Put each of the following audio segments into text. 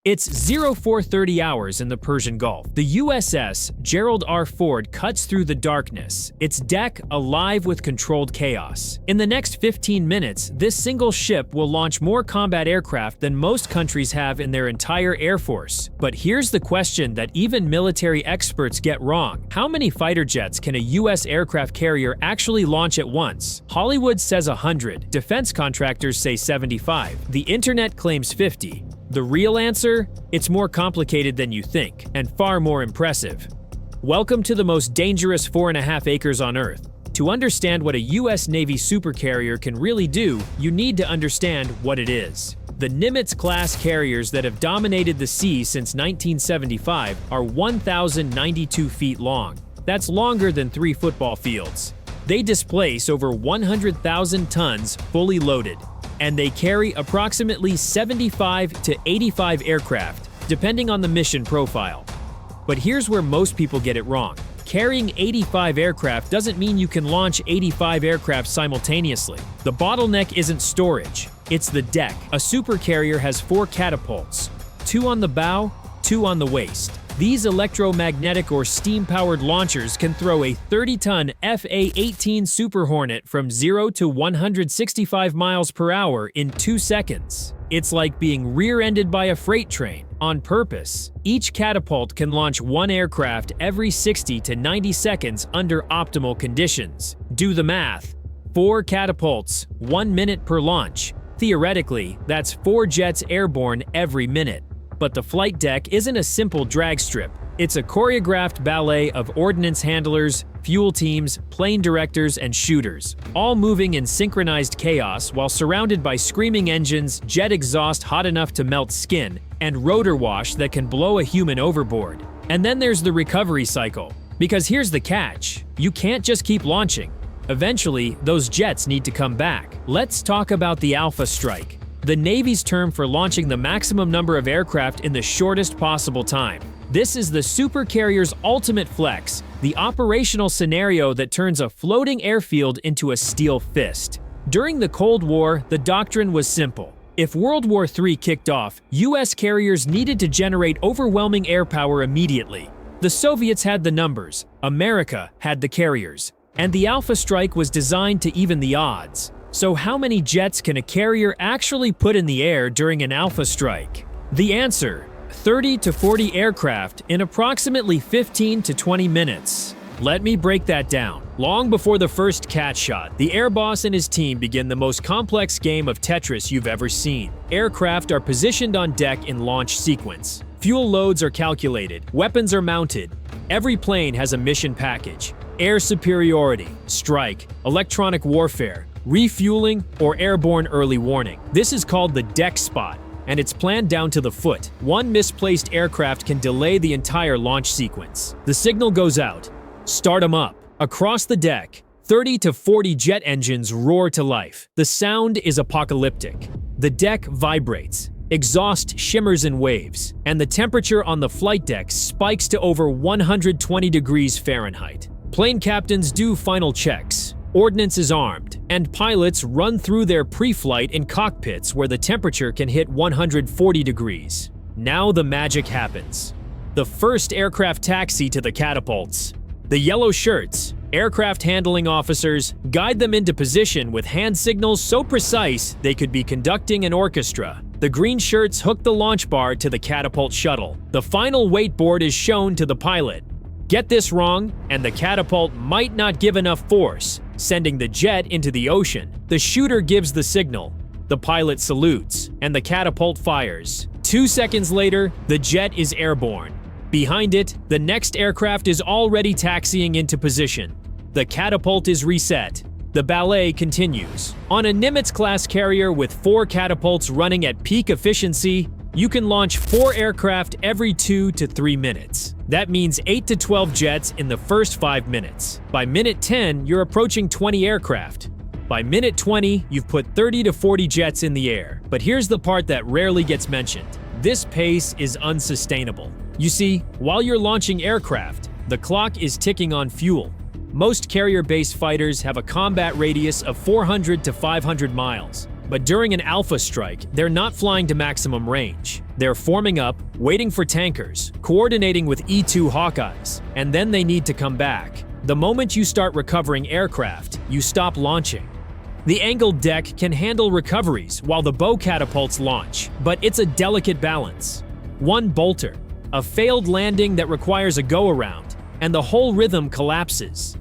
It's 0430 hours in the Persian Gulf. The USS Gerald R. Ford cuts through the darkness, its deck alive with controlled chaos. In the next 15 minutes, this single ship will launch more combat aircraft than most countries have in their entire air force. But here's the question that even military experts get wrong. How many fighter jets can a US aircraft carrier actually launch at once? Hollywood says 100, defense contractors say 75, the internet claims 50. The real answer? It's more complicated than you think, and far more impressive. Welcome to the most dangerous 4.5 acres on Earth. To understand what a US Navy supercarrier can really do, you need to understand what it is. The Nimitz-class carriers that have dominated the sea since 1975 are 1,092 feet long. That's longer than 3 football fields. They displace over 100,000 tons fully loaded, and they carry approximately 75 to 85 aircraft, depending on the mission profile. But here's where most people get it wrong. Carrying 85 aircraft doesn't mean you can launch 85 aircraft simultaneously. The bottleneck isn't storage, it's the deck. A supercarrier has 4 catapults, 2 on the bow, 2 on the waist. These electromagnetic or steam-powered launchers can throw a 30-ton FA-18 Super Hornet from 0 to 165 miles per hour in 2 seconds. It's like being rear-ended by a freight train, on purpose. Each catapult can launch 1 aircraft every 60 to 90 seconds under optimal conditions. Do the math. 4 catapults, 1 minute per launch. Theoretically, that's 4 jets airborne every minute. But the flight deck isn't a simple drag strip. It's a choreographed ballet of ordnance handlers, fuel teams, plane directors, and shooters, all moving in synchronized chaos while surrounded by screaming engines, jet exhaust hot enough to melt skin, and rotor wash that can blow a human overboard. And then there's the recovery cycle. Because here's the catch: you can't just keep launching. Eventually, those jets need to come back. Let's talk about the Alpha Strike, the Navy's term for launching the maximum number of aircraft in the shortest possible time. This is the supercarrier's ultimate flex, the operational scenario that turns a floating airfield into a steel fist. During the Cold War, the doctrine was simple. If World War III kicked off, US carriers needed to generate overwhelming air power immediately. The Soviets had the numbers, America had the carriers, and the Alpha Strike was designed to even the odds. So how many jets can a carrier actually put in the air during an Alpha Strike? The answer: 30 to 40 aircraft in approximately 15 to 20 minutes. Let me break that down. Long before the first cat shot, the air boss and his team begin the most complex game of Tetris you've ever seen. Aircraft are positioned on deck in launch sequence. Fuel loads are calculated, weapons are mounted. Every plane has a mission package: air superiority, strike, electronic warfare, refueling, or airborne early warning. This is called the deck spot, and it's planned down to the foot. One misplaced aircraft can delay the entire launch sequence. The signal goes out. Start 'em up. Across the deck, 30 to 40 jet engines roar to life. The sound is apocalyptic. The deck vibrates. Exhaust shimmers in waves, and the temperature on the flight deck spikes to over 120 degrees Fahrenheit. Plane captains do final checks. Ordnance is armed, and pilots run through their pre-flight in cockpits where the temperature can hit 140 degrees. Now the magic happens. The first aircraft taxi to the catapults. The yellow shirts, aircraft handling officers, guide them into position with hand signals so precise they could be conducting an orchestra. The green shirts hook the launch bar to the catapult shuttle. The final weight board is shown to the pilot. Get this wrong, and the catapult might not give enough force, sending the jet into the ocean. The shooter gives the signal. The pilot salutes, and the catapult fires. 2 seconds later, the jet is airborne. Behind it, the next aircraft is already taxiing into position. The catapult is reset. The ballet continues. On a Nimitz-class carrier with 4 catapults running at peak efficiency, you can launch 4 aircraft every 2 to 3 minutes. That means 8 to 12 jets in the first 5 minutes. By minute 10, you're approaching 20 aircraft. By minute 20, you've put 30 to 40 jets in the air. But here's the part that rarely gets mentioned. This pace is unsustainable. You see, while you're launching aircraft, the clock is ticking on fuel. Most carrier-based fighters have a combat radius of 400 to 500 miles. But during an alpha strike, they're not flying to maximum range. They're forming up, waiting for tankers, coordinating with E-2 Hawkeyes, and then they need to come back. The moment you start recovering aircraft, you stop launching. The angled deck can handle recoveries while the bow catapults launch, but it's a delicate balance. One bolter, a failed landing that requires a go-around, and the whole rhythm collapses.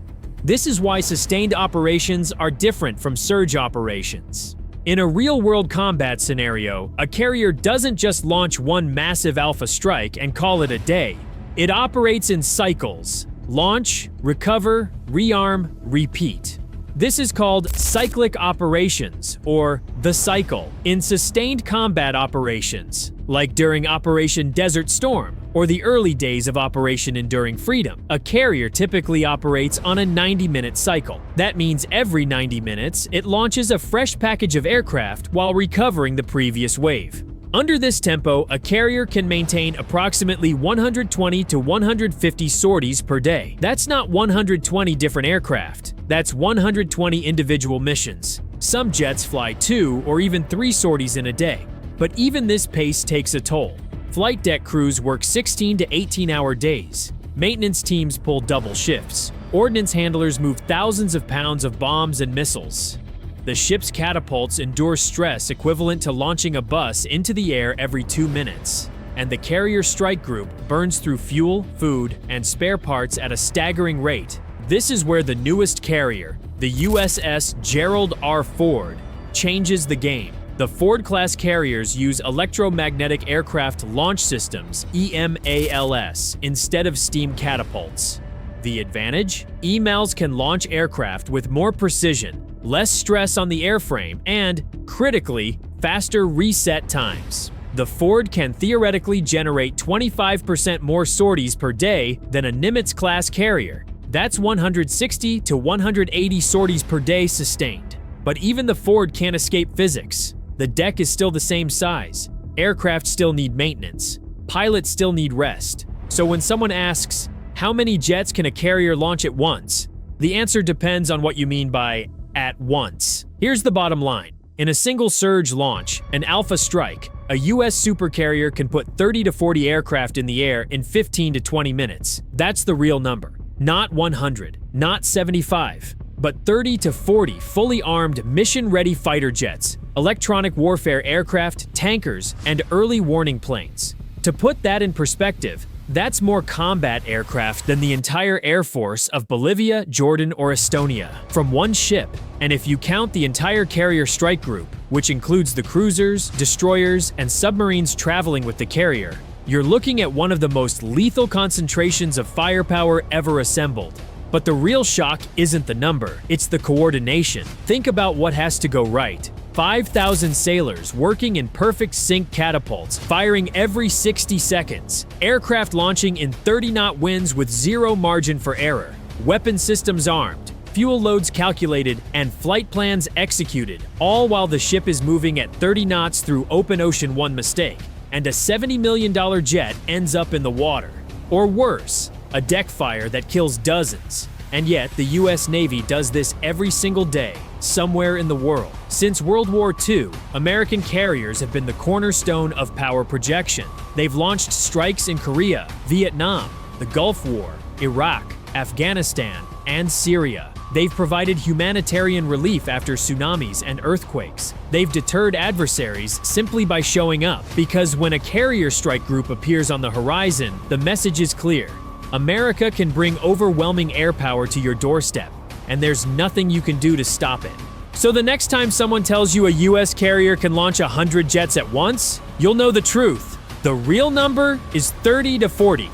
This is why sustained operations are different from surge operations. In a real-world combat scenario, a carrier doesn't just launch one massive alpha strike and call it a day. It operates in cycles: launch, recover, rearm, repeat. This is called cyclic operations, or the cycle. In sustained combat operations, like during Operation Desert Storm or the early days of Operation Enduring Freedom, a carrier typically operates on a 90-minute cycle. That means every 90 minutes, it launches a fresh package of aircraft while recovering the previous wave. Under this tempo, a carrier can maintain approximately 120 to 150 sorties per day. That's not 120 different aircraft. That's 120 individual missions. Some jets fly 2 or even 3 sorties in a day. But even this pace takes a toll. Flight deck crews work 16 to 18-hour days. Maintenance teams pull double shifts. Ordnance handlers move thousands of pounds of bombs and missiles. The ship's catapults endure stress equivalent to launching a bus into the air every 2 minutes. And the carrier strike group burns through fuel, food, and spare parts at a staggering rate. This is where the newest carrier, the USS Gerald R. Ford, changes the game. The Ford-class carriers use electromagnetic aircraft launch systems, EMALS, instead of steam catapults. The advantage? EMALS can launch aircraft with more precision, less stress on the airframe, and, critically, faster reset times. The Ford can theoretically generate 25% more sorties per day than a Nimitz-class carrier. That's 160 to 180 sorties per day sustained. But even the Ford can't escape physics. The deck is still the same size. Aircraft still need maintenance. Pilots still need rest. So when someone asks, how many jets can a carrier launch at once? The answer depends on what you mean by at once. Here's the bottom line. In a single surge launch, an alpha strike, a US supercarrier can put 30 to 40 aircraft in the air in 15 to 20 minutes. That's the real number. Not 100, not 75, but 30 to 40 fully armed, mission-ready fighter jets, electronic warfare aircraft, tankers, and early warning planes. To put that in perspective, that's more combat aircraft than the entire air force of Bolivia, Jordan, or Estonia from one ship. And if you count the entire carrier strike group, which includes the cruisers, destroyers, and submarines traveling with the carrier, you're looking at one of the most lethal concentrations of firepower ever assembled. But the real shock isn't the number, it's the coordination. Think about what has to go right. 5,000 sailors working in perfect sync catapults, firing every 60 seconds. Aircraft launching in 30-knot winds with zero margin for error. Weapon systems armed, fuel loads calculated, and flight plans executed, all while the ship is moving at 30 knots through open ocean. One mistake, and a $70 million jet ends up in the water. Or worse, a deck fire that kills dozens. And yet, the US Navy does this every single day, somewhere in the world. Since World War II, American carriers have been the cornerstone of power projection. They've launched strikes in Korea, Vietnam, the Gulf War, Iraq, Afghanistan, and Syria. They've provided humanitarian relief after tsunamis and earthquakes. They've deterred adversaries simply by showing up, because when a carrier strike group appears on the horizon, the message is clear. America can bring overwhelming air power to your doorstep, and there's nothing you can do to stop it. So the next time someone tells you a US carrier can launch 100 jets at once, you'll know the truth. The real number is 30 to 40.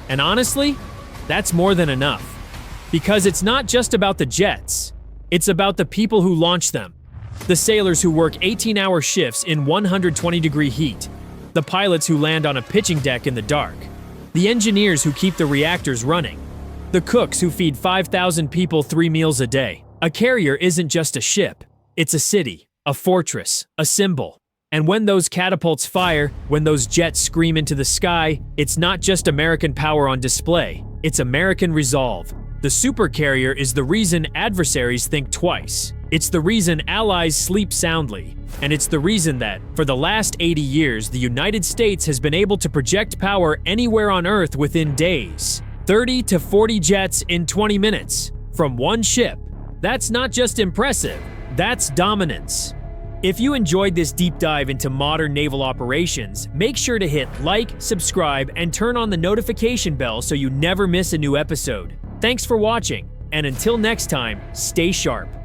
And honestly, that's more than enough. Because it's not just about the jets, it's about the people who launch them. The sailors who work 18-hour shifts in 120-degree heat. The pilots who land on a pitching deck in the dark. The engineers who keep the reactors running. The cooks who feed 5,000 people 3 meals a day. A carrier isn't just a ship. It's a city, a fortress, a symbol. And when those catapults fire, when those jets scream into the sky, it's not just American power on display. It's American resolve. The supercarrier is the reason adversaries think twice. It's the reason allies sleep soundly. And it's the reason that, for the last 80 years, the United States has been able to project power anywhere on Earth within days. 30 to 40 jets in 20 minutes, from one ship. That's not just impressive, that's dominance. If you enjoyed this deep dive into modern naval operations, make sure to hit like, subscribe, and turn on the notification bell so you never miss a new episode. Thanks for watching, and until next time, stay sharp.